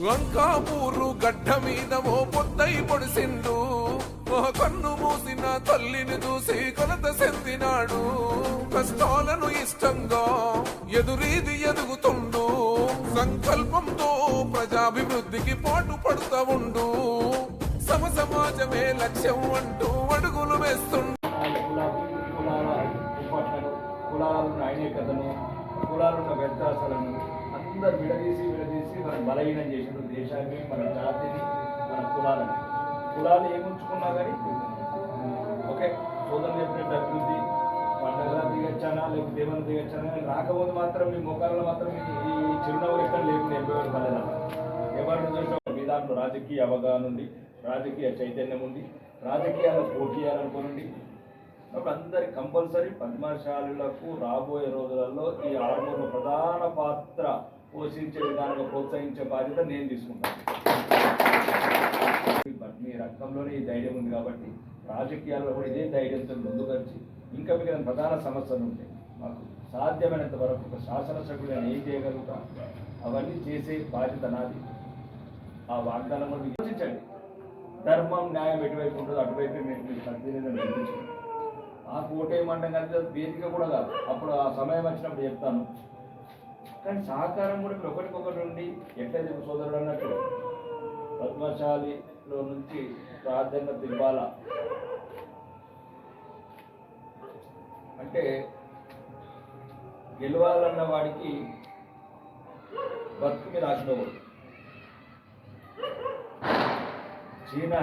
లంకాపూరు గడ్డ మీద ఓ పొద్దై పొడిసిండు, కన్ను మూసిన తల్లిని చూసి కొలత చెందినాడు. కష్టాలను ఇష్టంగా ఎదురీది ఎదుగుతుండు, సంకల్పంతో ప్రజాభివృద్ధికి పాటు పడుతూ ఉండు. సమాజమే లక్ష్యం అంటూ అడుగులు వేస్తుండు. కులాలను ఐనేకతను, కులాలున్న వ్యత్యాసాలను అందరు విడదీసి మనం బలహీనం చేసిన దేశాన్ని, మన జాతిని, మన కులాలు ఏముంచుకున్నా కానీ ఓకే సోదరులు చెప్పినట్టు అభివృద్ధి పండుగలా దిగచ్చానా లేకపోతే ఏమైనా దిగచ్చానా రాకముందు మాత్రం మీ ముఖాలలో మాత్రం ఈ చిరునవ్వు ఎక్కడ లేకుండా ఎంపేవారు పడేదా ఎవరిని చూసిన మీ దాంట్లో రాజకీయ అవగాహన ఉంది, రాజకీయ చైతన్యం ఉంది, రాజకీయాల్లో పోటీ చేయాలనుకోనండి. అప్పుడు అందరి కంపల్సరీ పద్మశాలులకు రాబోయే రోజులలో ఈ ఆర్మూర్లో ప్రధాన పాత్ర పోషించే విధానంగా ప్రోత్సహించే బాధ్యత నేను తీసుకుంటాను. మీ రక్తంలోనే ఈ ధైర్యం ఉంది కాబట్టి రాజకీయాల్లో కూడా ఇదే ధైర్యంతో ముందుకొచ్చి ఇంకా మీకు ప్రధాన సమస్యలు ఉంటాయి. మాకు సాధ్యమైనంత వరకు ఒక శాసనసభ్యులు నేను ఏం చేయగలుగుతా అవన్నీ చేసే బాధ్యత నాది. ఆ వాగ్దానం కూడా విమర్శించండి. ధర్మం న్యాయం ఎటువైపు ఉంటుందో అటువైపు మీరు సద్వినియోగం నిర్మించండి. నాకు ఓటేయమంటాం కానీ వేదిక కూడా కాదు, అప్పుడు ఆ సమయం వచ్చినప్పుడు చెప్తాను. కానీ సహకారం కూడా మీరు ఒకరికొకటి ఉండి ఎట్లయితే సోదరుడు అన్నట్టు పద్మశాలిలో నుంచి ప్రాధాన్యత ఇవ్వాలా అంటే గెలవాలన్న వాడికి బతుకు మీద ఆశించకూడదు. చీనా